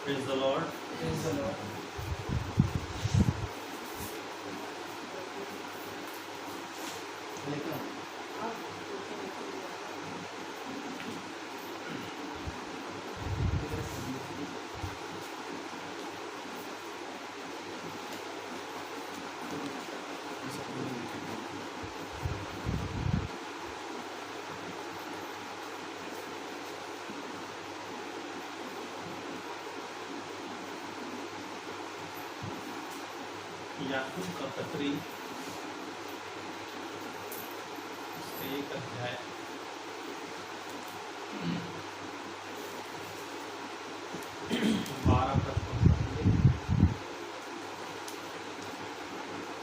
Praise the Lord. Praise the Lord. याकूब का पत्री उसका एक अध्याय बारह पद पढ़ेंगे।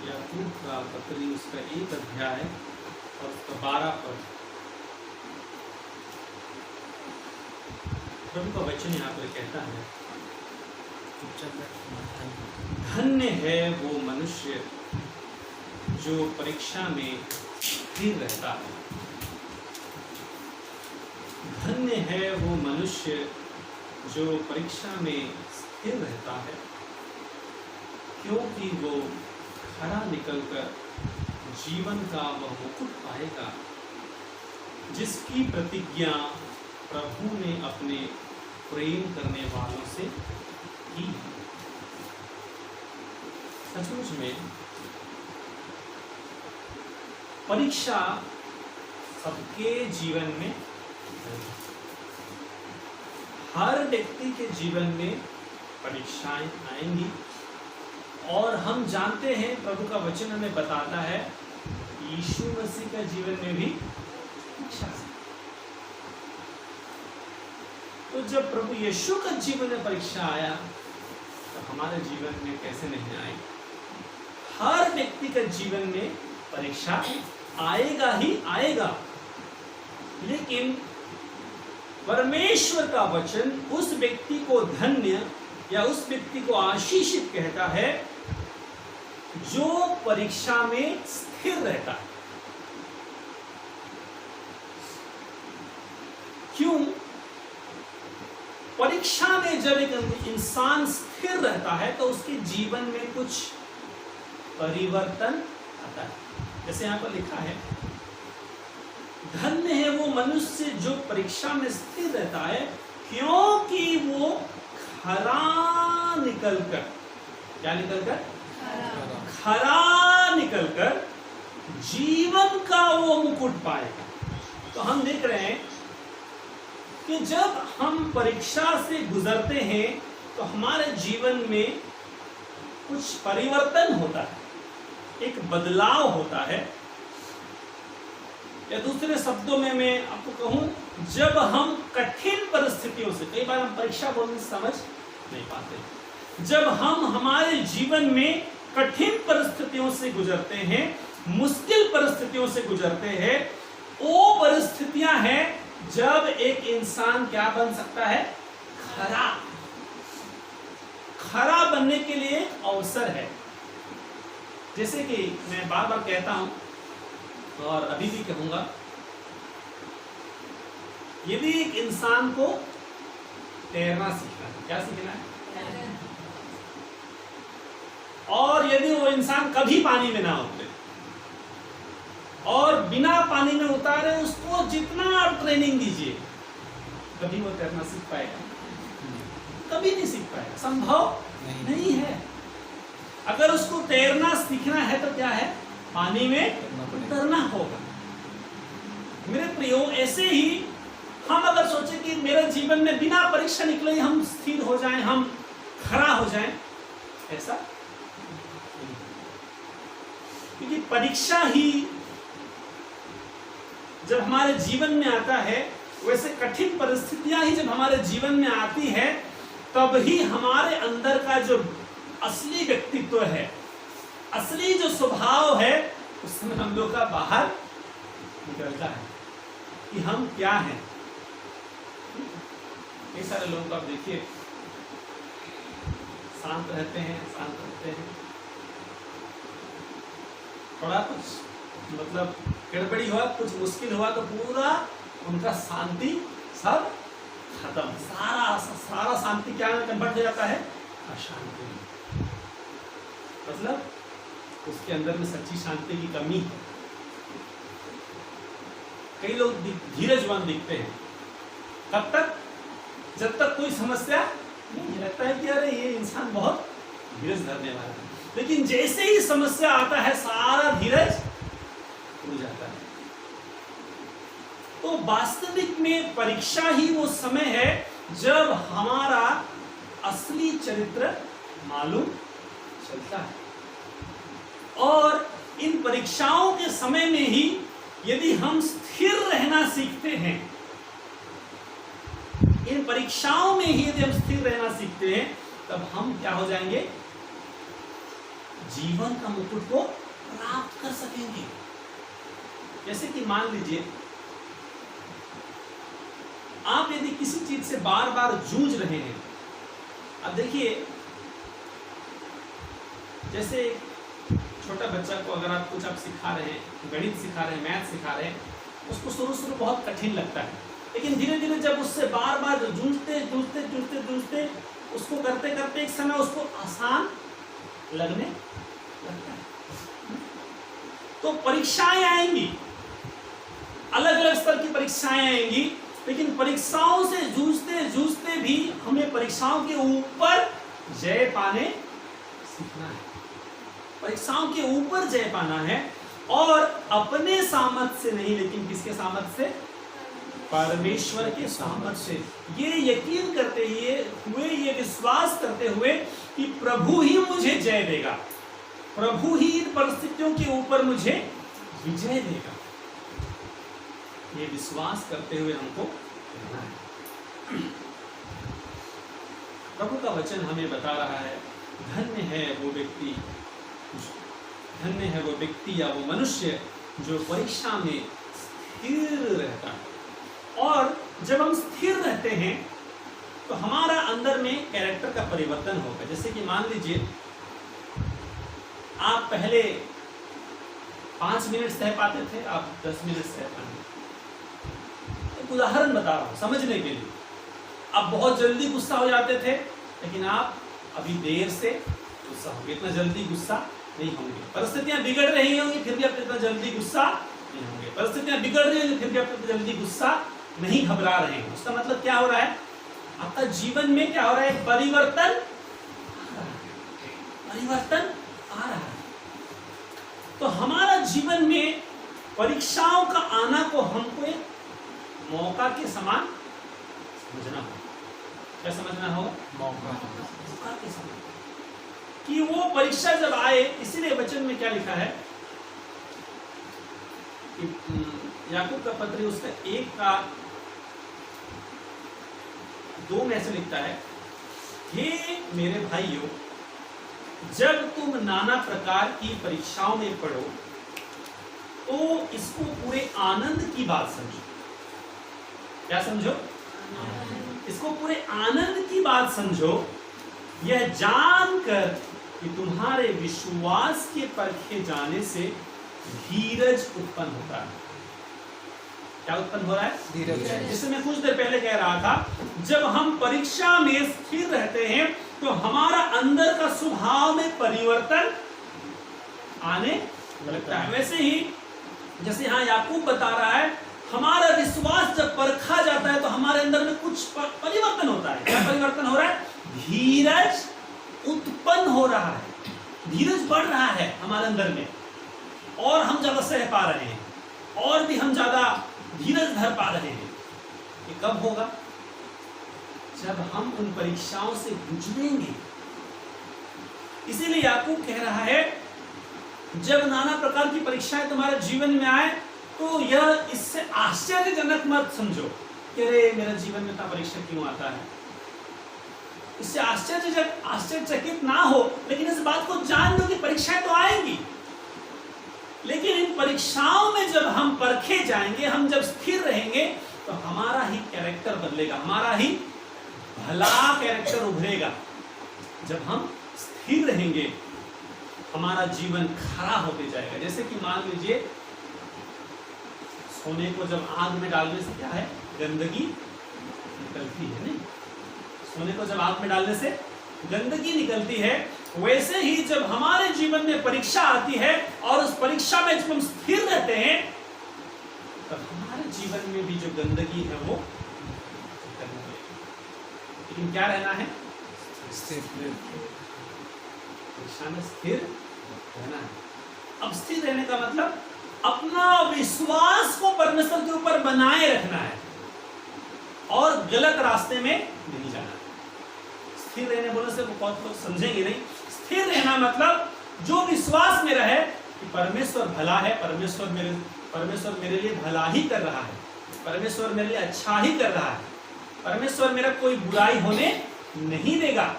याकूब का पत्री उसका एक अध्याय और उसका 12 पद। प्रभु का वचन यहाँ पर कहता है, धन्य है वो मनुष्य जो परीक्षा में स्थिर रहता है। धन्य है वो मनुष्य जो परीक्षा में स्थिर रहता है, क्योंकि वो खरा निकलकर जीवन का वह मुकुट पाएगा जिसकी प्रतिज्ञा प्रभु ने अपने प्रेम करने वालों से की। सचमुच में परीक्षा सबके जीवन में, हर व्यक्ति के जीवन में परीक्षाएं आएंगी। और हम जानते हैं, प्रभु का वचन हमें बताता है, यीशु मसीह का जीवन में भी परीक्षा है। तो जब प्रभु यीशु का जीवन में परीक्षा आया तो हमारे जीवन में कैसे नहीं आई? हर व्यक्ति का जीवन में परीक्षा आएगा ही आएगा, लेकिन परमेश्वर का वचन उस व्यक्ति को धन्य या उस व्यक्ति को आशीषित कहता है जो परीक्षा में स्थिर रहता है। क्यों? परीक्षा में जब एक इंसान स्थिर रहता है तो उसके जीवन में कुछ परिवर्तन आता है। जैसे यहाँ पर लिखा है, धन्य है वो मनुष्य जो परीक्षा में स्थिर रहता है, क्योंकि वो खरा निकलकर, क्या निकलकर? खरा निकलकर जीवन का वो मुकुट पाएगा। तो हम देख रहे हैं कि जब हम परीक्षा से गुजरते हैं तो हमारे जीवन में कुछ परिवर्तन होता है, एक बदलाव होता है। या दूसरे शब्दों में मैं आपको कहूं, जब हम कठिन परिस्थितियों से, कई बार हम परीक्षा बोलने समझ नहीं पाते, जब हम हमारे जीवन में कठिन परिस्थितियों से गुजरते हैं, मुश्किल परिस्थितियों से गुजरते हैं, वो परिस्थितियां हैं जब एक इंसान क्या बन सकता है? खरा। खरा बनने के लिए अवसर है। जैसे कि मैं बार बार कहता हूं और अभी भी कहूंगा, यदि एक इंसान को तैरना सीखना है, क्या सीखना है? और यदि वो इंसान कभी पानी में ना उतरे और बिना पानी में उतारे उसको जितना आप ट्रेनिंग दीजिए, कभी वो तैरना सीख पाएगा? कभी नहीं सीख पाएगा, संभव नहीं है। अगर उसको तैरना सीखना है तो क्या है? पानी में उतरना होगा। मेरे प्रियो, ऐसे ही हम अगर सोचे कि मेरे जीवन में बिना परीक्षा निकले हम स्थिर हो जाएं, हम खड़ा हो जाएं, ऐसा नहीं। क्योंकि परीक्षा ही जब हमारे जीवन में आता है, वैसे कठिन परिस्थितियां ही जब हमारे जीवन में आती है, तब ही हमारे अंदर का जो असली व्यक्तित्व है, असली जो स्वभाव है, उसमें हम लोग का बाहर निकलता है कि हम क्या हैं। कई सारे लोग आप देखिए, शांत रहते हैं, थोड़ा कुछ मतलब गड़बड़ी हुआ, कुछ मुश्किल हुआ तो पूरा उनका शांति सब खत्म, सारा सारा शांति क्या कन्वर्ट हो जाता है? अशांति में। मतलब उसके अंदर में सच्ची शांति की कमी है। कई लोग धीरजवान दिखते हैं, कब तक? जब तक कोई समस्या नहीं, लगता है कि अरे ये इंसान बहुत धीरज धरने वाला है, लेकिन जैसे ही समस्या आता है सारा धीरज उड़ जाता है। तो वास्तविक में परीक्षा ही वो समय है जब हमारा असली चरित्र मालूम चलता है। और इन परीक्षाओं के समय में ही यदि हम स्थिर रहना सीखते हैं, इन परीक्षाओं में ही यदि हम स्थिर रहना सीखते हैं, तब हम क्या हो जाएंगे? जीवन का मुकुट को प्राप्त कर सकेंगे। जैसे कि मान लीजिए आप यदि किसी चीज से बार बार जूझ रहे हैं, अब देखिए जैसे छोटा बच्चा को अगर आप कुछ सिखा रहे हैं, गणित सिखा रहे हैं, मैथ सिखा रहे हैं, उसको शुरू बहुत कठिन लगता है, लेकिन धीरे धीरे जब उससे बार बार जूझते उसको करते करते एक समय उसको आसान लगने लगता है। तो परीक्षाएं आएंगी, अलग अलग स्तर की परीक्षाएं आएंगी, लेकिन परीक्षाओं से जूझते भी हमें परीक्षाओं के ऊपर जय पाने सीखना है। परीक्षाओं के ऊपर जय पाना है, और अपने सामर्थ्य से नहीं, लेकिन किसके सामर्थ्य से? परमेश्वर के सामर्थ्य से। ये यकीन करते हुए, ये विश्वास करते हुए कि प्रभु ही मुझे जय देगा, प्रभु ही इन परिस्थितियों के ऊपर मुझे विजय देगा। ये विश्वास करते हुए हमको रहना है। प्रभु का वचन हमें बता रहा है, धन्य है वो व्यक्ति, धन्य है वो व्यक्ति या वो मनुष्य जो परीक्षा में स्थिर रहता है। और जब हम स्थिर रहते हैं तो हमारा अंदर में कैरेक्टर का परिवर्तन होगा। जैसे कि मान लीजिए आप पहले 5 मिनट सह पाते थे, आप 10 मिनट सह पाएंगे। एक उदाहरण बता रहा हूं समझने के लिए। आप बहुत जल्दी गुस्सा हो जाते थे, लेकिन आप अभी देर से गुस्सा होंगे, इतना जल्दी गुस्सा नहीं होंगे। परिस्थितियां बिगड़ रही होंगी, फिर भी आप इतना जल्दी गुस्सा नहीं होंगे। परिस्थितियां बिगड़ रही होंगी, फिर भी आप इतना जल्दी गुस्सा नहीं घबरा रहे हैं। उसका मतलब क्या हो रहा है? आपका जीवन में क्या हो रहा है? परिवर्तन आ रहा है। तो हमारा जीवन में परीक्षाओं का आना को हमको एक मौका के समान समझना होगा। क्या समझना होगा? मौका के समान, कि वो परीक्षा जब आए, इसीलिए वचन में क्या लिखा है कि याकूब का पत्री उसका 1:2 में ऐसे लिखता है, हे मेरे भाइयों, जब तुम नाना प्रकार की परीक्षाओं में पढ़ो तो इसको पूरे आनंद की बात समझो। क्या समझो? इसको पूरे आनंद की बात समझो, यह जानकर कि तुम्हारे विश्वास के परखे जाने से धीरज उत्पन्न होता है। क्या उत्पन्न हो रहा है? धीरज। जिसे मैं कुछ देर पहले कह रहा था, जब हम परीक्षा में स्थिर रहते हैं तो हमारा अंदर का स्वभाव में परिवर्तन आने लगता है। वैसे ही जैसे यहाँ याकूब बता रहा है, हमारा विश्वास जब परखा जाता है तो हमारे अंदर में कुछ परिवर्तन होता है। क्या परिवर्तन हो रहा है? धीरज उत्पन्न हो रहा है, धीरज बढ़ रहा है हमारे अंदर में, और हम ज्यादा सह पा रहे हैं, और भी हम ज्यादा धीरज धर पा रहे हैं। ये कब होगा? जब हम उन परीक्षाओं से गुजरेंगे। इसीलिए याकूब कह रहा है, जब नाना प्रकार की परीक्षाएं तुम्हारे जीवन में आए तो यह इससे आश्चर्यजनक मत समझो कि अरे मेरा जीवन में इतना परीक्षा क्यों आता है। इससे आश्चर्यचकित ना हो, लेकिन इस बात को जान लो कि परीक्षाएं तो आएंगी, लेकिन इन परीक्षाओं में जब हम परखे जाएंगे, हम जब स्थिर रहेंगे तो हमारा ही कैरेक्टर बदलेगा, हमारा ही भला कैरेक्टर उभरेगा। जब हम स्थिर रहेंगे हमारा जीवन खरा होते जाएगा। जैसे कि मान लीजिए सोने को जब आग में डालने से क्या है? गंदगी निकलती है नहीं, सोने को जब आग में डालने से गंदगी निकलती है, वैसे ही जब हमारे जीवन में परीक्षा आती है और उस परीक्षा में जब हम स्थिर रहते हैं, तब हमारे जीवन में भी जो गंदगी है वो करने लगेगी। लेकिन क्या रहना है? परीक्षा में स्थिर रहना है। अब स्थिर रहने का मतलब अपना विश्वास को परमेश्वर के ऊपर बनाए रखना है और गलत रास्ते में नहीं जाना। स्थिर रहने बोलने से बहुत लोग समझेंगे नहीं। स्थिर रहना मतलब जो विश्वास में रहे कि परमेश्वर भला है, परमेश्वर मेरे लिए भला ही कर रहा है, परमेश्वर मेरे लिए अच्छा ही कर रहा है, परमेश्वर मेरा कोई बुराई होने नहीं देगा,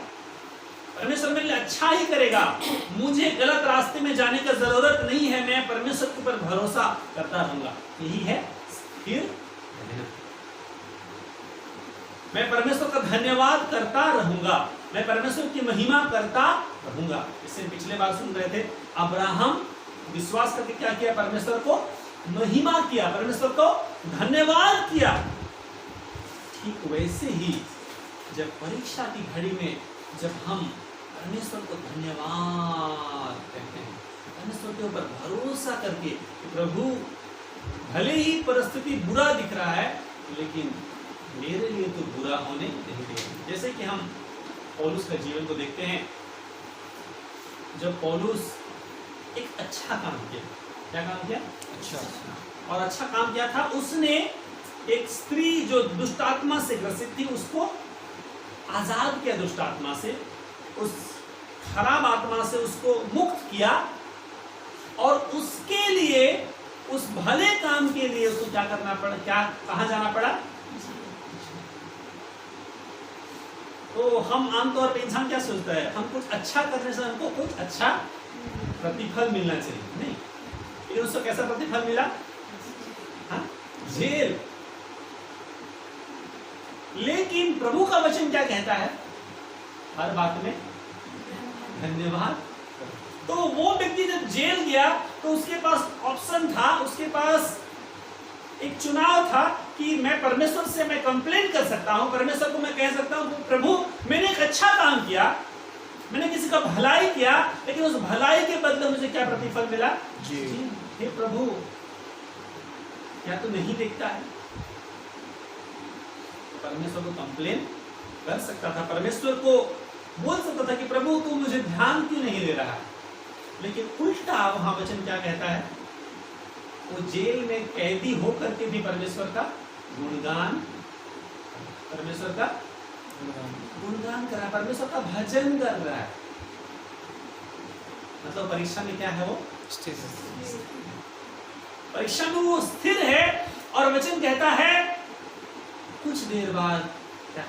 परमेश्वर मेरे लिए अच्छा ही करेगा, मुझे गलत रास्ते में जाने का जरूरत नहीं है, मैं परमेश्वर के ऊपर भरोसा करता रहूंगा। यही है स्थिर रहना। मैं परमेश्वर का धन्यवाद करता रहूंगा, मैं परमेश्वर की महिमा करता रहूंगा। इससे पिछले बार सुन रहे थे, अब्राहम विश्वास करके क्या किया? परमेश्वर को महिमा किया, परमेश्वर को धन्यवाद किया। ठीक वैसे ही जब परीक्षा की घड़ी में जब हम परमेश्वर को धन्यवाद कहते हैं, परमेश्वर के ऊपर भरोसा करके कि प्रभु भले ही परिस्थिति बुरा दिख रहा है लेकिन मेरे लिए तो बुरा होने नहीं देगा। जैसे कि हम पौलुस का जीवन को देखते हैं, जब पौलुस एक अच्छा काम किया, क्या काम किया? अच्छा। और अच्छा काम किया था, उसने एक स्त्री जो दुष्ट आत्मा से ग्रसित थी उसको आजाद किया, दुष्ट आत्मा से, उस खराब आत्मा से उसको मुक्त किया। और उसके लिए, उस भले काम के लिए उसको क्या करना पड़ा? क्या, कहां जाना पड़ा? तो हम आमतौर पर इंसान क्या सोचता है, हम कुछ अच्छा करने से हमको कुछ अच्छा प्रतिफल मिलना चाहिए, नहीं? लेकिन उसको कैसा प्रतिफल मिला? हाँ? जेल। लेकिन प्रभु का वचन क्या कहता है? हर बात में धन्यवाद। तो वो व्यक्ति जब जेल गया तो उसके पास ऑप्शन था, उसके पास एक चुनाव था कि मैं परमेश्वर से मैं कंप्लेन कर सकता हूं, परमेश्वर को मैं कह सकता हूं प्रभु मैंने एक अच्छा काम किया, मैंने किसी का भलाई किया, लेकिन उस भलाई के बदले मुझे क्या प्रतिफल मिला? जी। हे प्रभु, क्या तू नहीं देखता है? परमेश्वर को कंप्लेन कर सकता था, परमेश्वर को बोल सकता था कि प्रभु तू मुझे ध्यान क्यों नहीं दे रहा है। लेकिन उल्टा वहां वचन क्या कहता है? वो जेल में कैदी होकर के भी परमेश्वर का गुणगान, परमेश्वर का गुणगान कर रहा है, परमेश्वर का भजन कर रहा है। मतलब परीक्षा में क्या है? वो परीक्षा में वो स्थिर है। और वचन कहता है कुछ देर बाद क्या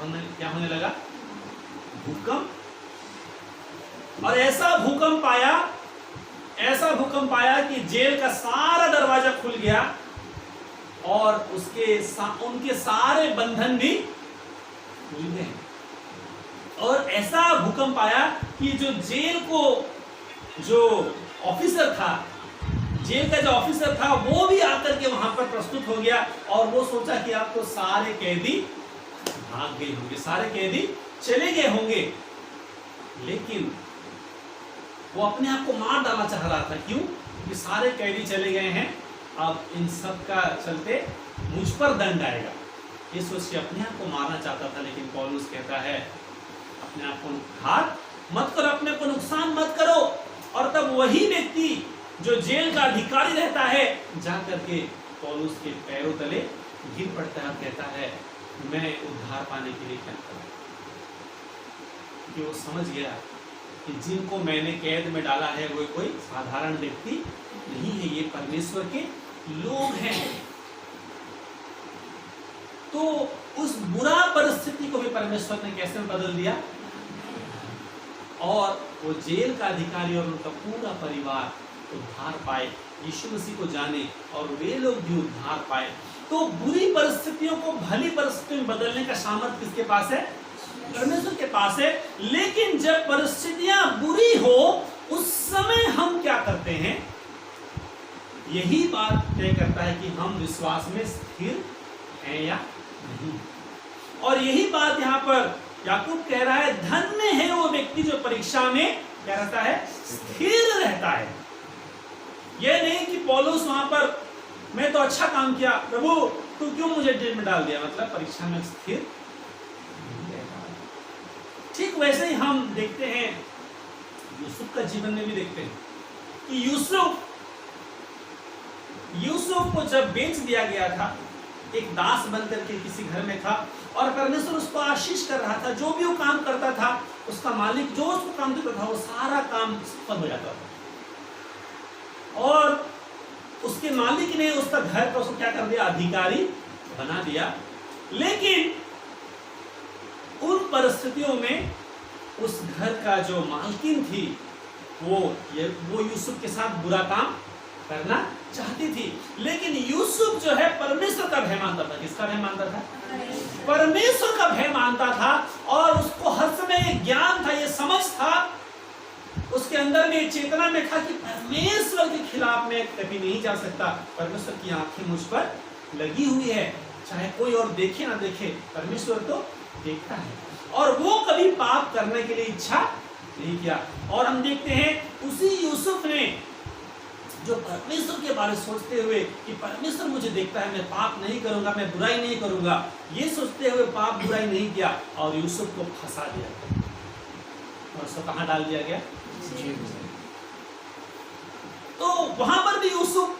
होने लगा? भूकंप। और ऐसा भूकंप आया कि जेल का सारा दरवाजा खुल गया और उनके सारे बंधन भी खुल गए। और ऐसा भूकंप आया कि जो ऑफिसर था, जेल का जो ऑफिसर था वो भी आकर के वहां पर प्रस्तुत हो गया और वो सोचा कि आप तो सारे कैदी भाग गए होंगे, सारे कैदी चले गए होंगे। लेकिन वो अपने आप को मार डालना चाह रहा था। क्यों? क्योंकि सारे कैदी चले गए हैं, अब इन सब का चलते मुझ पर दंड आएगा, ये सोच के अपने आप को मारना चाहता था। लेकिन पौलुस कहता है अपने आप को घात मत करो, अपने को नुकसान मत करो। और तब वही व्यक्ति जो जेल का अधिकारी रहता है जा करके पौलुस के पैरों तले गिर पड़ता है और कहता है मैं उद्धार पाने के लिए क्या करूं? क्योंकि वो समझ गया कि जिनको मैंने कैद में डाला है वो कोई साधारण व्यक्ति नहीं है, ये परमेश्वर के लोग हैं। तो उस बुरा परिस्थिति को भी परमेश्वर ने कैसे बदल दिया और वो जेल का अधिकारी और उनका पूरा परिवार उद्धार पाए, यीशु मसीह को जाने और वे लोग भी उद्धार पाए। तो बुरी परिस्थितियों को भली परिस्थितियों में बदलने का सामर्थ्य किसके पास है? परमेश्वर के पास है। लेकिन जब परिस्थितियां बुरी हो उस समय हम क्या करते हैं? यही बात तय करता है कि हम विश्वास में स्थिर हैं या नहीं। और यही बात यहाँ पर याकूब कह रहा है, धन्य है वो व्यक्ति जो परीक्षा में क्या रहता है, स्थिर रहता है। यह नहीं कि पौलुस वहां पर, मैं तो अच्छा काम किया प्रभु तू क्यों मुझे जेल में डाल दिया, मतलब परीक्षा में स्थिर। ठीक वैसे ही हम देखते हैं यूसुफ का जीवन में भी देखते हैं कि यूसुफ को जब बेच दिया गया था, एक दास बनकर के किसी घर में था और परमेश्वर उसको आशीष कर रहा था। जो भी वो काम करता था उसका मालिक जो उसको काम देता था वो सारा काम सफल हो जाता था। और उसके मालिक ने उसका घर का उसको क्या कर दिया, अधिकारी बना दिया। लेकिन उन परिस्थितियों में उस घर का जो मालकिन थी वो यूसुफ के साथ बुरा काम करना चाहती थी। लेकिन यूसुफ जो है परमेश्वर का भय मानता था। किसका भय मानता था? परमेश्वर का भय मानता था। और उसको हर समय ये ज्ञान था, ये समझ था, उसके अंदर में चेतना में था कि परमेश्वर के खिलाफ मैं कभी नहीं जा सकता। परमेश्वर की आंखें मुझ पर लगी हुई है, चाहे कोई और देखे ना देखे, परमेश्वर तो देखता है। और वो कभी पाप करने के लिए इच्छा नहीं किया। और हम देखते हैं उसी यूसुफ ने जो परमेश्वर के बारे में सोचते हुए कि परमेश्वर मुझे देखता है, मैं पाप नहीं करूंगा, मैं बुराई नहीं करूंगा, ये सोचते हुए पाप बुराई नहीं किया और यूसुफ को फंसा दिया गया। और उसको कहां डाल दिया गया? तो वहां पर भी यूसुफ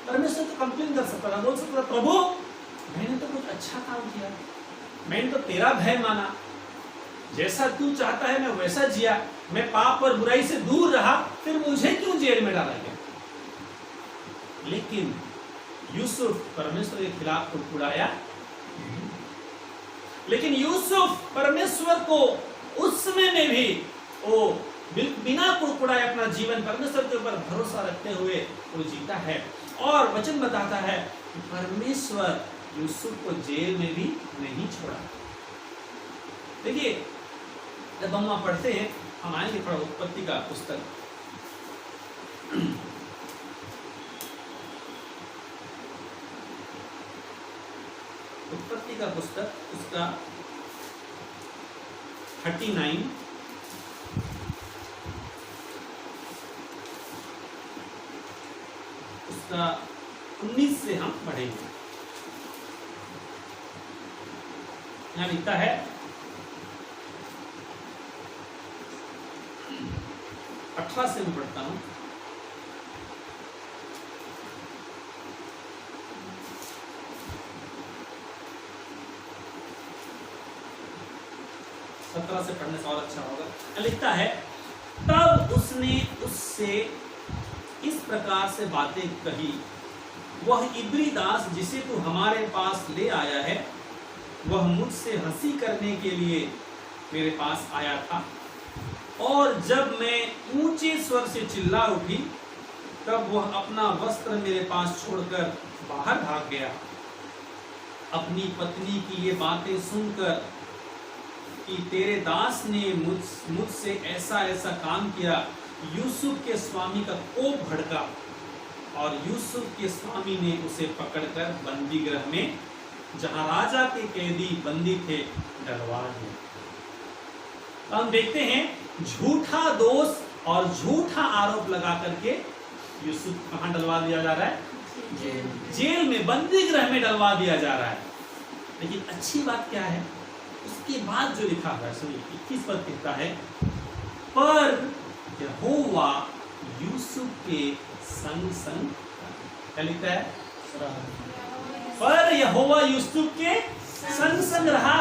परमेश्वर को कंप्लेन कर सकता था, बोल सकता था प्रभु मैंने तो कुछ अच्छा काम किया, मैंने तो तेरा भय माना, जैसा तू चाहता है मैं वैसा जिया, मैं पाप और बुराई से दूर रहा, फिर मुझे क्यों जेल में डाला गया? लेकिन यूसुफ परमेश्वर के खिलाफ कुड़कुड़ाया। लेकिन यूसुफ परमेश्वर को उस समय में भी वो बिना कुड़कुड़ाए अपना जीवन परमेश्वर के ऊपर भरोसा रखते हुए वो जीता है। और वचन बताता है कि परमेश्वर यूसुफ को जेल में भी नहीं छोड़ा। देखिए जब हम वहां पढ़ते हैं, हम आएंगे थोड़ा उत्पत्ति का पुस्तक, उत्पत्ति का पुस्तक उसका 39 उसका 19 से हम पढ़ेंगे। यहाँ लिखता है 18 से मैं पढ़ता हूं। सत्रह से पढ़ने से और अच्छा होगा। लिखता है तब उसने उससे इस प्रकार से बातें कही, वह इब्री दास जिसे तू हमारे पास ले आया है वह मुझसे हंसी करने के लिए मेरे पास आया था। और जब मैं ऊंचे स्वर से चिल्ला उठी तब वह अपना वस्त्र मेरे पास छोड़कर बाहर भाग गया। अपनी पत्नी की ये बातें सुनकर कि तेरे दास ने मुझसे ऐसा ऐसा काम किया, यूसुफ के स्वामी का कोप भड़का और यूसुफ के स्वामी ने उसे पकड़कर बंदी गृह में जहां राजा के कैदी बंदी थे डलवा दिया। तो हम देखते हैं झूठा दोष और झूठा आरोप लगा करके यूसुफ कहां डलवा दिया जा रहा है? जेल में, बंदी गृह में डलवा दिया जा रहा है। लेकिन अच्छी बात क्या है, उसके बाद जो लिखा है सुनिए 21 पद कहता है, पर यहोवा यूसुफ के संग संग, क्या लिखता है? पर यहोवा यूसुफ के संग संग रहा।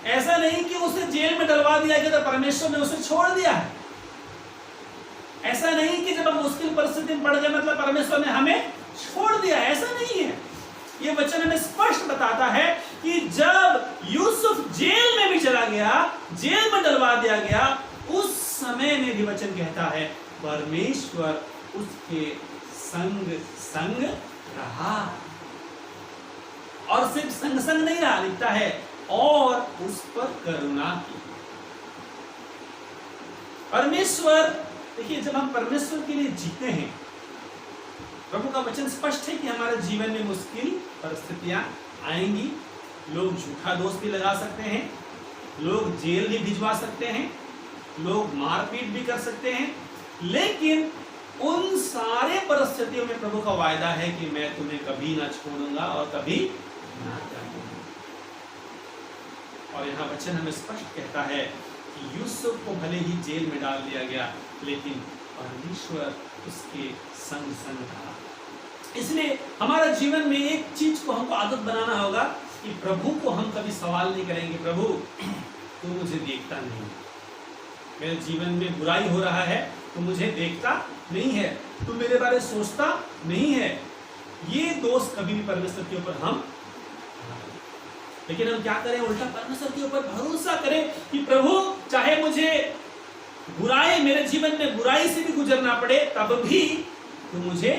ऐसा नहीं कि उसे जेल में डलवा दिया गया तो परमेश्वर ने उसे छोड़ दिया है। ऐसा नहीं कि जब हम मुश्किल परिस्थिति में पड़ गए मतलब परमेश्वर ने हमें छोड़ दिया, ऐसा नहीं है। ये वचन हमें स्पष्ट बताता है कि जब यूसुफ जेल में भी चला गया, जेल में डलवा दिया गया, उस समय में भी वचन कहता है परमेश्वर उसके संग संग रहा। और सिर्फ संग संग नहीं रहा, लिखता है और उस पर करुणा की। परमेश्वर, देखिए जब हम परमेश्वर के लिए जीते हैं, प्रभु का वचन स्पष्ट है कि हमारे जीवन में मुश्किल परिस्थितियां आएंगी, लोग झूठा दोष भी लगा सकते हैं, लोग जेल भी भिजवा सकते हैं, लोग मारपीट भी कर सकते हैं, लेकिन उन सारे परिस्थितियों में प्रभु का वायदा है कि मैं तुम्हें कभी ना छोड़ूंगा और कभी ना त्यागूंगा। और यहाँ वचन हमें स्पष्ट कहता है कि यूसुफ को भले ही जेल में डाल दिया गया, लेकिन परमेश्वर उसके संग संग रहा। इसलिए हमारा जीवन में एक चीज को हमको आदत बनाना होगा कि प्रभु को हम कभी सवाल नहीं करेंगे, प्रभु तू मुझे देखता नहीं, मेरे जीवन में बुराई हो रहा है, तू मुझे देखता नहीं है, तू मेरे बारे में सोचता नहीं है। ये दोष कभी भी परमेश्वर के ऊपर हम, लेकिन हम क्या करें, उल्टा परमेश्वर के ऊपर भरोसा करें कि प्रभु चाहे मुझे बुराई, मेरे जीवन में बुराई से भी गुजरना पड़े, तब भी तू मुझे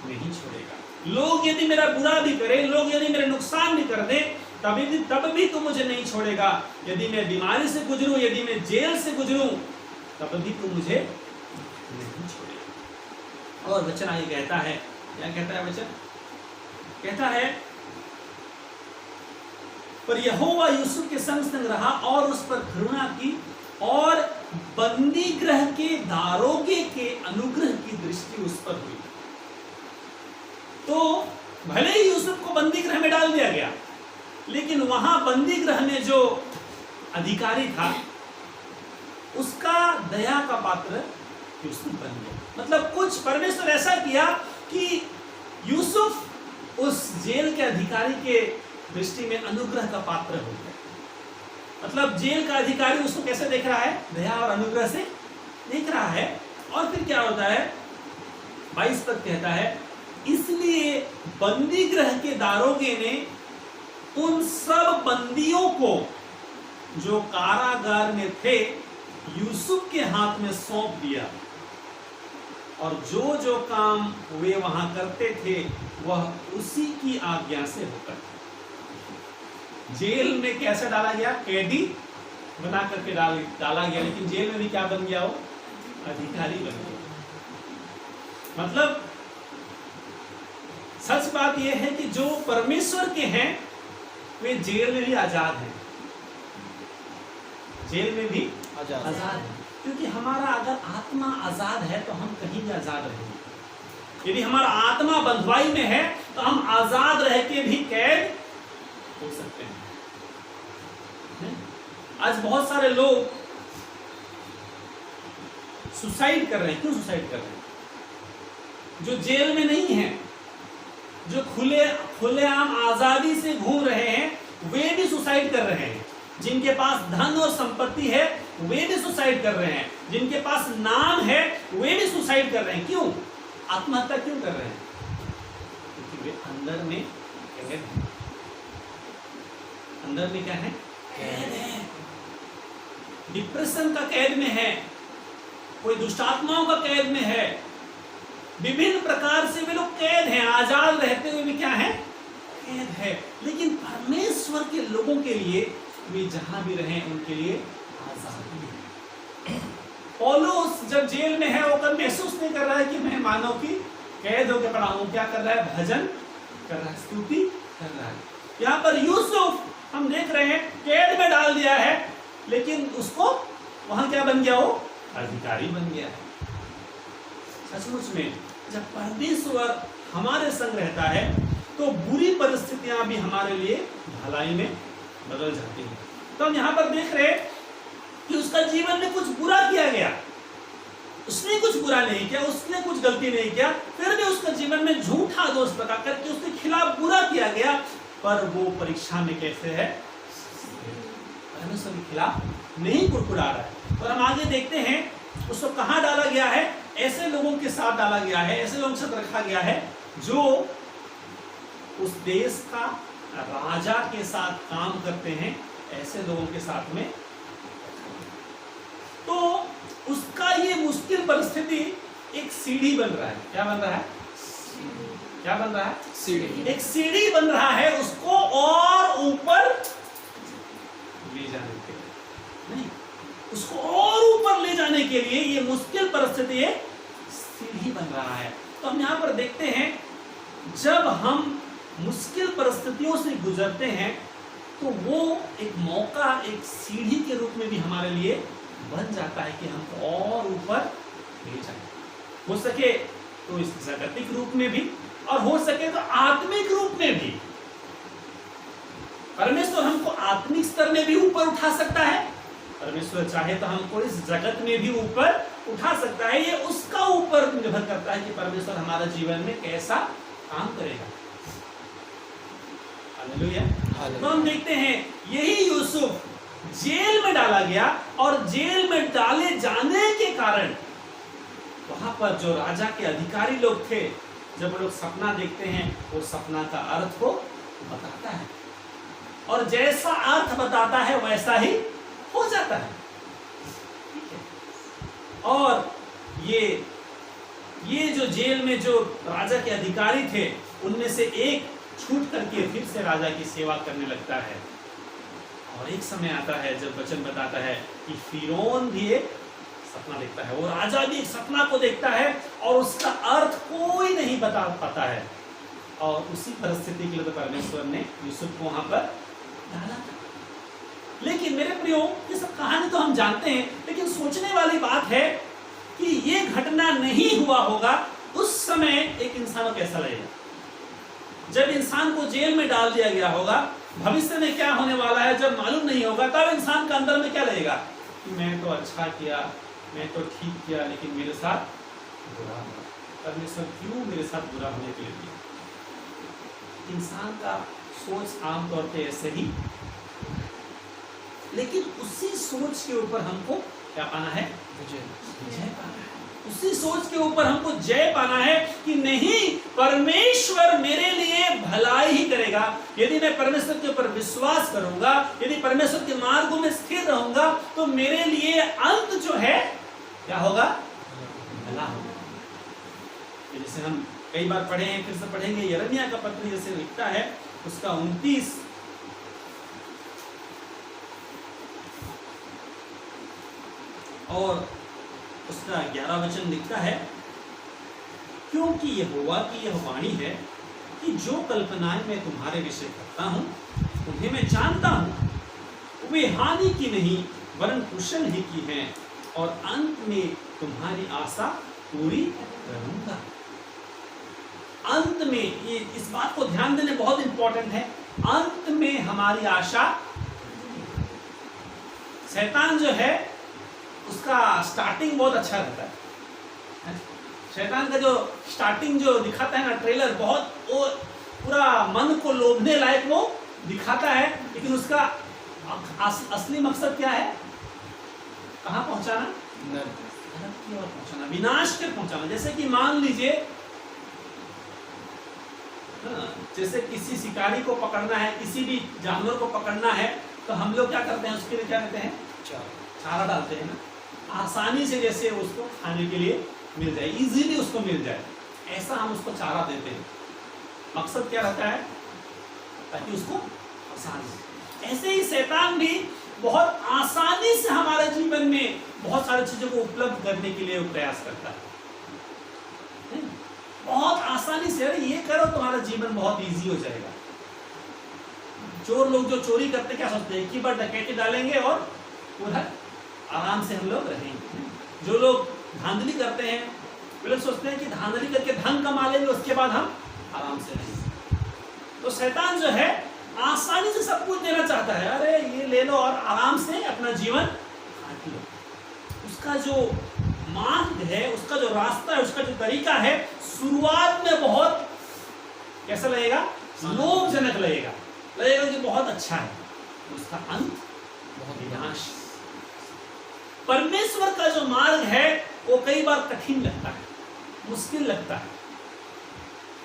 नहीं छोड़ेगा। लोग यदि मेरा बुरा भी करें, लोग यदि मेरे नुकसान भी कर दें, तब भी तू मुझे नहीं छोड़ेगा। यदि मैं बीमारी से गुजरूं, यदि मैं जेल से गुजरूं, तब भी तू मुझे नहीं छोड़ेगा। और वचन आगे कहता है, क्या कहता है वचन? कहता है पर यहोवा यूसुफ के संग संग रहा और उस पर करुणा की और बंदी गृह के दारोगे के अनुग्रह की दृष्टि उस पर हुई। तो भले ही यूसुफ को बंदी गृह में डाल दिया गया, लेकिन वहां बंदी गृह में जो अधिकारी था उसका दया का पात्र यूसुफ बन गया। मतलब कुछ परमेश्वर ऐसा किया कि यूसुफ उस जेल के अधिकारी के दृष्टि में अनुग्रह का पात्र हो गया। मतलब जेल का अधिकारी उसको कैसे देख रहा है? दया और अनुग्रह से देख रहा है। और फिर क्या होता है? 22 पद कहता है, इसलिए बंदी गृह के दारोगे ने उन सब बंदियों को जो कारागार में थे यूसुफ के हाथ में सौंप दिया, और जो जो काम वे वहां करते थे वह उसी की आज्ञा से होता था। जेल में कैसे डाला गया? कैदी बना करके डाला गया, लेकिन जेल में भी क्या बन गया? वो अधिकारी बन गया। मतलब सच बात यह है कि जो परमेश्वर के हैं वे जेल में भी आजाद हैं, जेल में भी आजाद है। क्योंकि हमारा अगर आत्मा आजाद है तो हम कहीं भी आजाद रहेंगे। यदि हमारा आत्मा बंधुआई में है तो हम आजाद रह के भी कैद हो सकते हैं। आज बहुत सारे लोग सुसाइड कर रहे हैं। क्यों सुसाइड कर रहे हैं? जो जेल में नहीं है, जो खुलेआम आजादी से घूम रहे हैं, वे भी सुसाइड कर रहे हैं। जिनके पास धन और संपत्ति है वे भी सुसाइड कर रहे हैं। जिनके पास नाम है वे भी सुसाइड कर रहे हैं। क्यों? आत्महत्या क्यों कर रहे हैं? क्योंकि वे अंदर में कैद है। अंदर में क्या है? कैद है। डिप्रेशन का कैद में है, कोई दुष्टात्माओं का कैद में है, विभिन्न प्रकार से वे लोग कैद हैं। आजाद रहते हुए भी क्या है? कैद है। लेकिन परमेश्वर के लोगों के लिए वे जहां भी रहे उनके लिए आजादी है। पौलुस जब जेल में है वो कब महसूस नहीं कर रहा है कि मैं मानव की कैद होकर पड़ा हूं। क्या कर रहा है? भजन कर रहा है, स्तुति कर रहा है। यहाँ पर यूसुफ हम देख रहे हैं कैद में डाल दिया है, लेकिन उसको वहां क्या बन गया? वो अधिकारी बन गया है। सचमुच में जब परमेश्वर हमारे संग रहता है तो बुरी परिस्थितियां भी हमारे लिए भलाई में बदल जाती हैं। तो हम यहाँ पर देख रहे हैं कि उसका जीवन में कुछ बुरा किया गया, उसने कुछ बुरा नहीं किया, उसने कुछ गलती नहीं किया, फिर भी उसका जीवन में झूठा दोष लगा करके उसके खिलाफ बुरा किया गया। पर वो परीक्षा में कैसे है? परमेश्वर के खिलाफ नहीं कुड़कुड़ा रहा है। और हम आगे देखते हैं उसको कहाँ डाला गया है? ऐसे लोगों के साथ डाला गया है, ऐसे लोगों के साथ रखा गया है जो उस देश का राजा के साथ काम करते हैं। ऐसे लोगों के साथ में तो उसका ये मुश्किल परिस्थिति एक सीढ़ी बन रहा है। क्या बन रहा है? क्या बन रहा है? सीढ़ी। एक सीढ़ी बन रहा है उसको और ऊपर ले जाने के लिए, नहीं, उसको और ऊपर ले जाने के लिए ये मुश्किल परिस्थिति एक सीढ़ी बन रहा है। तो हम यहाँ पर देखते हैं जब हम मुश्किल परिस्थितियों से गुजरते हैं तो वो एक मौका, एक सीढ़ी के रूप में भी हमारे लिए बन जाता है कि हमको और ऊपर ले जाए। हो सके तो इस जागतिक रूप में भी, और हो सके तो आत्मिक रूप में भी। परमेश्वर हमको आत्मिक स्तर में भी ऊपर उठा सकता है, परमेश्वर चाहे तो हमको इस जगत में भी ऊपर उठा सकता है। ये उसका ऊपर निर्भर करता है कि परमेश्वर हमारे जीवन में कैसा काम करेगा। हालेलुया। तो हम देखते हैं यही यूसुफ जेल में डाला गया, और जेल में डाले जाने के कारण वहां पर जो राजा के अधिकारी लोग थे, जब वो लोग सपना देखते हैं, वो सपना का अर्थ को बताता है, और जैसा अर्थ बताता है वैसा ही हो जाता है। ठीक है। और ये जो जेल में जो राजा के अधिकारी थे, उनमें से एक छूट करके फिर से राजा की सेवा करने लगता है। और एक समय आता है जब वचन बताता है कि फिरौन भी एक सपना देखता है, वो राजा भी एक सपना को देखता है, और उसका अर्थ कोई नहीं बता पाता है। और उसी परिस्थिति के लिए परमेश्वर ने यूसुफ को वहां पर डाला था। लेकिन मेरे प्रियो, ये सब कहानी तो हम जानते हैं, लेकिन सोचने वाली बात है कि ये घटना नहीं हुआ होगा उस समय एक इंसान को कैसा लगेगा। जब इंसान को जेल में डाल दिया गया होगा, भविष्य में क्या होने वाला है जब मालूम नहीं होगा, तब इंसान का अंदर में क्या लगेगा कि मैं तो अच्छा किया, मैं तो ठीक किया, लेकिन मेरे साथ बुरा हुआ। परमेश्वर क्यों मेरे साथ बुरा होने के लिए दिया। इंसान का सोच आमतौर पे ऐसे ही, लेकिन उसी सोच के ऊपर हमको क्या पाना है? जय पाना है। उसी सोच के ऊपर हमको जय पाना है कि नहीं, परमेश्वर मेरे लिए भलाई ही करेगा। यदि मैं परमेश्वर के ऊपर विश्वास करूंगा, यदि परमेश्वर के मार्गों में स्थिर रहूंगा, तो मेरे लिए अंत जो है क्या होगा? भला होगा। जैसे हम कई बार पढ़े हैं, फिर से पढ़ेंगे, यिर्मयाह का पत्र जैसे लिखता है, उसका 29 और उसका 11 वचन लिखता है, क्योंकि यहोवा की यह वाणी है कि जो कल्पनाएं मैं तुम्हारे विषय करता हूं, उन्हें मैं जानता हूं, वे हानि की नहीं वरन कुशल ही की हैं, और अंत में तुम्हारी आशा पूरी करूंगा। अंत में, ये इस बात को ध्यान देने बहुत इंपॉर्टेंट है, अंत में हमारी आशा। शैतान जो है उसका स्टार्टिंग बहुत अच्छा रहता है। शैतान का जो स्टार्टिंग जो दिखाता है ना ट्रेलर, बहुत वो पूरा मन को लोभने लायक वो दिखाता है, लेकिन उसका असली मकसद क्या है? कहाँ पहुंचाना? नरक की ओर पहुंचाना, विनाश के पहुंचाना। जैसे कि मान लीजिए, जैसे किसी शिकारी को पकड़ना है, किसी भी जानवर को पकड़ना है, तो हम लोग क्या करते हैं? उसके लिए क्या करते हैं? चारा डालते हैं ना, आसानी से जैसे उसको खाने के लिए मिल जाए, इजीली उसको मिल जाए, ऐसा हम उसको चारा देते हैं। मकसद क्या रहता है? ताकि उसको आसानी। ऐसे ही शैतान भी बहुत आसानी से हमारे जीवन में बहुत सारी चीजों को उपलब्ध करने के लिए प्रयास करता है। बहुत आसानी से, अरे ये करो तुम्हारा जीवन बहुत इजी हो जाएगा। चोर लोग जो चोरी करते क्या सोचते हैं? कि बार डकैती डालेंगे और पूरा आराम से हम लोग रहेंगे। जो लोग धांधली करते हैं, वे लोग सोचते हैं कि धांधली करके धन कमा लेंगे, उसके बाद हम आराम से रहेंगे। तो शैतान जो है आसानी से सब कुछ देना चाहता है, अरे ये ले लो और आराम से अपना जीवन काट लो। उसका जो मार्ग है, उसका जो रास्ता है, उसका जो तरीका है, शुरुआत में बहुत कैसा लगेगा? लोभजनक लगेगा कि बहुत अच्छा है, उसका अंत बहुत विनाश। परमेश्वर का जो मार्ग है वो कई बार कठिन लगता है, मुश्किल लगता है।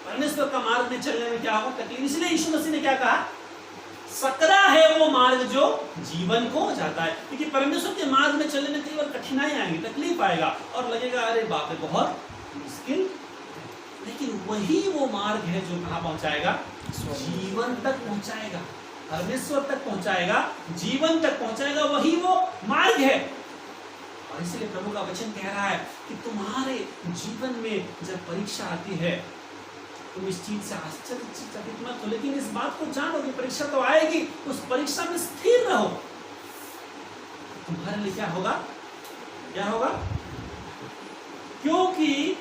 परमेश्वर का मार्ग में चलने में क्या होगा? तकलीफ। इसलिए यीशु मसीह ने क्या कहा? सकरा है वो मार्ग जो जीवन को जाता है। क्योंकि परमेश्वर के मार्ग में चलने में कई बार कठिनाई आएंगी, तकलीफ आएगा, और लगेगा अरे बाप रे बहुत मुश्किल। लेकिन वही वो मार्ग है जो कहाँ पहुंचाएगा? जीवन तक पहुंचाएगा, परमेश्वर तक पहुंचाएगा, जीवन तक पहुंचाएगा। वही वो मार्ग है। और इसलिए प्रभु का वचन कह रहा है कि तुम्हारे जीवन में जब परीक्षा आती है, तुम इस चीज से आश्चर्यचकित मत हो, लेकिन इस बात को जानो कि परीक्षा तो आएगी, उस परीक्षा में स्थिर रहो। तुम्हारे लिए क्या होगा? क्या होगा? क्योंकि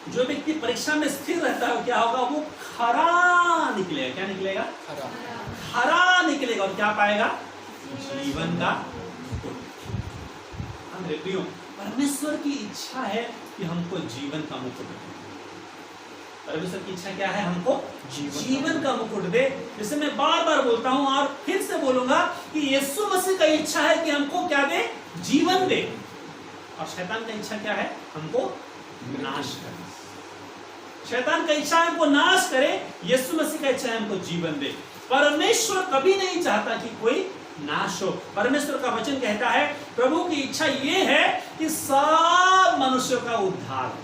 जो व्यक्ति परीक्षा में स्थिर रहता है, क्या होगा? वो खरा निकलेगा। क्या निकलेगा? खरा निकलेगा। और क्या पाएगा? जीवन का मुकुट। मेरे प्रियो, परमेश्वर की इच्छा है कि हमको जीवन का मुकुट दे। परमेश्वर की इच्छा क्या है? हमको जीवन का मुकुट दे। जैसे मैं बार बार बोलता हूं और फिर से बोलूंगा कि यीशु मसीह का इच्छा है कि हमको क्या दे? जीवन दे। और शैतान का इच्छा क्या है? हमको नाश करे। शैतान का इच्छा है हमको नाश करे, यीशु मसीह का इच्छा है हमको जीवन दे। परमेश्वर कभी नहीं चाहता कि कोई नाश हो। परमेश्वर का वचन कहता है, प्रभु की इच्छा ये है कि सब मनुष्यों का उद्धार हो।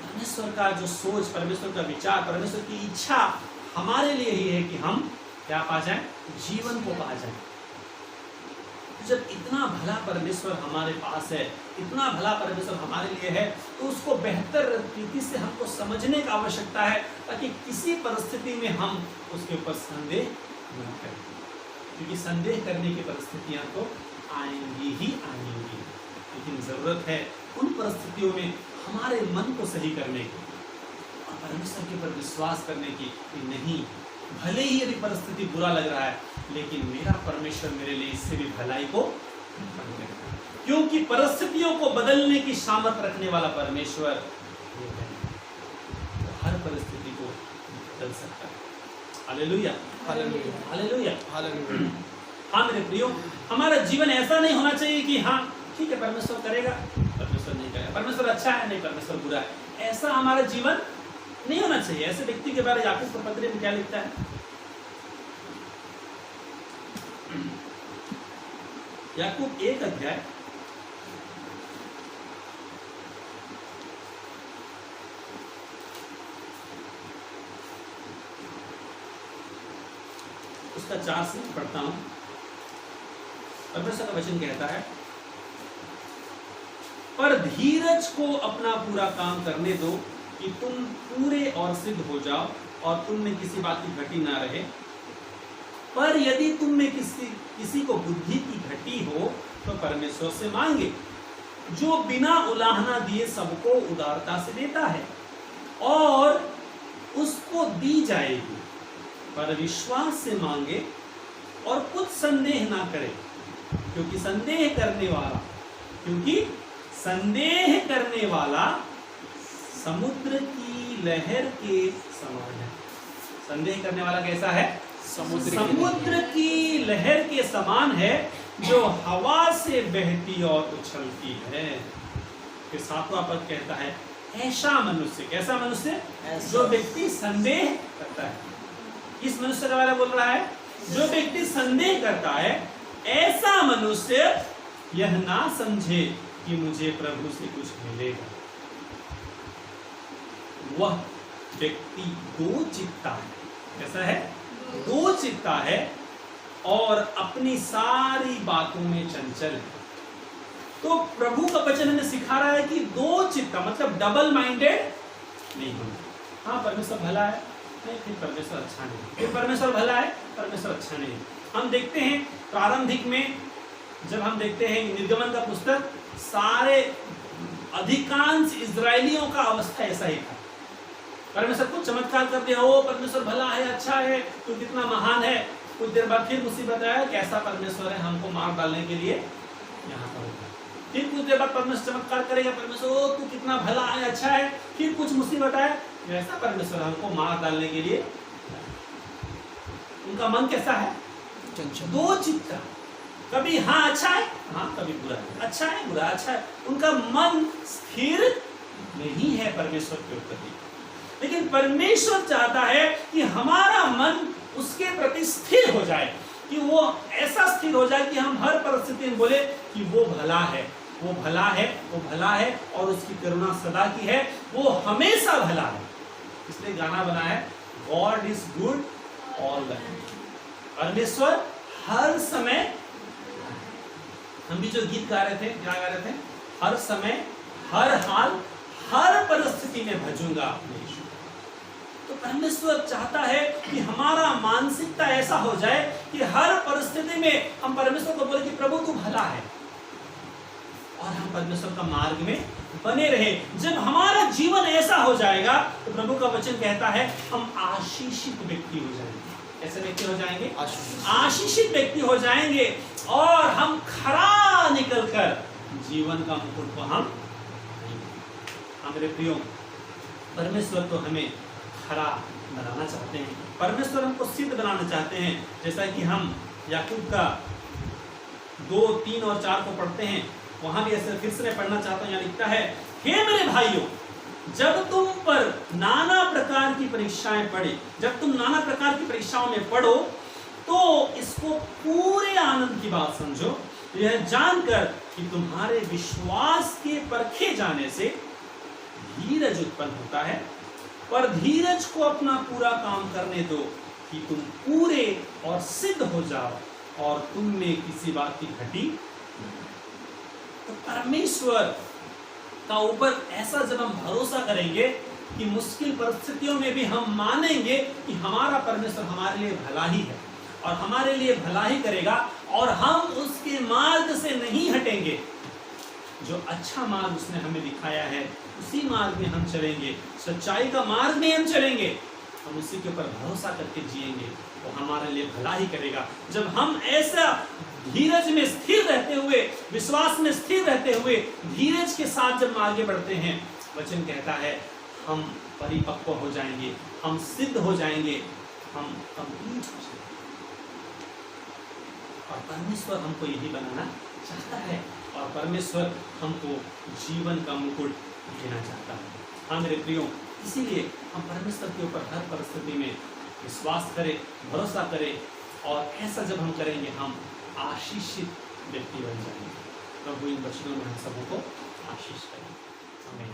परमेश्वर का जो सोच, परमेश्वर का विचार, परमेश्वर की इच्छा हमारे लिए ही है कि हम क्या पा जाएं? जीवन को पा जाएं। जब इतना भला परमेश्वर हमारे पास है, इतना भला परमेश्वर हमारे लिए है, तो उसको बेहतर रीति से हमको समझने की आवश्यकता है, ताकि किसी परिस्थिति में हम उसके ऊपर संदेह न करें। क्योंकि संदेह करने की परिस्थितियां तो आएंगी ही आएंगी, लेकिन जरूरत है उन परिस्थितियों में हमारे मन को सही करने की और परमेश्वर के ऊपर विश्वास करने की कि नहीं, भले ही यदि परिस्थिति बुरा लग रहा है, लेकिन मेरा परमेश्वर मेरे लिए इससे भी भलाई को, क्योंकि परिस्थितियों को बदलने की सामर्थ रखने वाला परमेश्वर तो हर परिस्थिति को बदल सकता है। Hallelujah, hallelujah, hallelujah, hallelujah. हाँ मेरे प्रियो, हमारा जीवन ऐसा नहीं होना चाहिए कि हाँ ठीक है परमेश्वर करेगा, परमेश्वर नहीं करेगा, परमेश्वर अच्छा है, नहीं परमेश्वर बुरा है। ऐसा हमारा जीवन नहीं होना चाहिए। ऐसे व्यक्ति के बारे में याकूब के पत्र में क्या लिखता है? याकूब 1 अध्याय उसका 4 से पढ़ता हूं। परमेश्वर का वचन कहता है, पर धीरज को अपना पूरा काम करने दो कि तुम पूरे और सिद्ध हो जाओ और तुम में किसी बात की घटी ना रहे। पर यदि तुम में किसी को बुद्धि की घटी हो तो परमेश्वर से मांगे, जो बिना उलाहना दिए सबको उदारता से देता है और उसको दी जाएगी। पर विश्वास से मांगे और कुछ संदेह ना करे, क्योंकि संदेह करने वाला समुद्र की लहर के समान है। संदेह करने वाला कैसा है? समुद्र की लहर के समान है, जो हवा से बहती और उछलती है। फिर 7वां पद कहता है, ऐसा मनुष्य, कैसा मनुष्य? जो व्यक्ति संदेह करता है। किस मनुष्य के बारे में बोल रहा है? जो व्यक्ति संदेह करता है, ऐसा मनुष्य यह ना समझे कि मुझे प्रभु से कुछ मिलेगा। वह व्यक्ति दो चित्ता है। कैसा है? दो चित्ता है और अपनी सारी बातों में चंचल है। तो प्रभु का वचन हमें सिखा रहा है कि दो चित्ता मतलब डबल माइंडेड नहीं होना। हाँ परमेश्वर भला है, नहीं फिर परमेश्वर अच्छा नहीं, फिर परमेश्वर भला है, परमेश्वर अच्छा नहीं। हम देखते हैं प्रारंभिक में जब हम देखते हैं निर्गमन का पुस्तक, सारे अधिकांश इजरायलियों का अवस्था ऐसा ही था। परमेश्वर कुछ चमत्कार कर दिया, ओ परमेश्वर भला है, अच्छा है, तू कितना महान है। कुछ देर बाद फिर मुसीबत आया, कैसा परमेश्वर है, हमको मार डालने के लिए यहाँ पर होता है। फिर कुछ देर बाद परमेश्वर चमत्कार करेगा, परमेश्वर ओ तू कितना भला है, अच्छा है। फिर कुछ मुसीबत आया, कैसा परमेश्वर हमको मार डालने के लिए। उनका मन कैसा है? दो चित्ता, कभी हाँ अच्छा है, हाँ कभी बुरा है, अच्छा है बुरा, अच्छा है। उनका मन स्थिर नहीं है परमेश्वर के प्रति। लेकिन परमेश्वर चाहता है कि हमारा मन उसके प्रति स्थिर हो जाए, कि वो ऐसा स्थिर हो जाए कि हम हर परिस्थिति में बोले कि वो भला है, वो भला है, वो भला है और उसकी करुणा सदा की है, वो हमेशा भला है। इसलिए गाना बना है, God is good all the time. परमेश्वर हर समय, हम भी जो गीत गा रहे थे, क्या गा रहे थे? हर समय, हर हाल, हर परिस्थिति में भजूंगा अपने यीशु। तो परमेश्वर चाहता है कि हमारा मानसिकता ऐसा हो जाए कि हर परिस्थिति में हम परमेश्वर को बोले कि प्रभु तू भला है, और हम परमेश्वर का मार्ग में बने रहे। जब हमारा जीवन ऐसा हो जाएगा तो प्रभु का वचन कहता है हम आशीषित व्यक्ति हो जाएंगे। ऐसे व्यक्ति हो जाएंगे, आशीषित व्यक्ति हो जाएंगे, और हम खरा निकलकर जीवन का मुकुट को हम मेरे प्रियो, परमेश्वर तो हमें खरा बनाना चाहते हैं, परमेश्वर हमको सिद्ध बनाना चाहते हैं। जैसा कि हम याकूब का 2, 3 और 4 को पढ़ते हैं, वहां भी ऐसे फिर से मैं पढ़ना चाहता हूं। यहाँ लिखता है, हे मेरे भाइयों, जब तुम पर नाना प्रकार की परीक्षाएं पड़े, जब तुम नाना प्रकार की परीक्षाओं में पढ़ो, तो इसको पूरे आनंद की बात समझो, यह जानकर कि तुम्हारे विश्वास के परखे जाने से धीरज उत्पन्न होता है। पर धीरज को अपना पूरा काम करने दो कि तुम पूरे और सिद्ध हो जाओ, और तुम में किसी बात की घटी। तो परमेश्वर का ऊपर ऐसा जब हम भरोसा करेंगे कि मुश्किल परिस्थितियों में भी हम मानेंगे कि हमारा परमेश्वर हमारे लिए भला ही है और हमारे लिए भला ही करेगा, और हम उसके मार्ग से नहीं हटेंगे। जो अच्छा मार्ग उसने हमें दिखाया है उसी मार्ग में हम चलेंगे, सच्चाई का मार्ग में हम चलेंगे, हम उसी के ऊपर भरोसा करके जिएंगे, वो हमारे लिए भला ही करेगा। जब हम ऐसा धीरज में स्थिर रहते हुए, विश्वास में स्थिर रहते हुए, धीरज के साथ जब आगे बढ़ते हैं, वचन कहता है हम परिपक्व हो जाएंगे, हम सिद्ध हो जाएंगे, हम कंप्लीट हो जाएंगे। और परमेश्वर हमको यही बनाना चाहता है, और परमेश्वर हमको जीवन का मुकुट देना चाहता है। हाँ मेरे प्रियो, इसीलिए हम परमेश्वर के ऊपर हर परिस्थिति में विश्वास करें, भरोसा करें, और ऐसा जब हम करेंगे हम आशीषित व्यक्ति बन जाएंगे। प्रभु इन वचनों में हम सबों को आशीष करें। आमीन।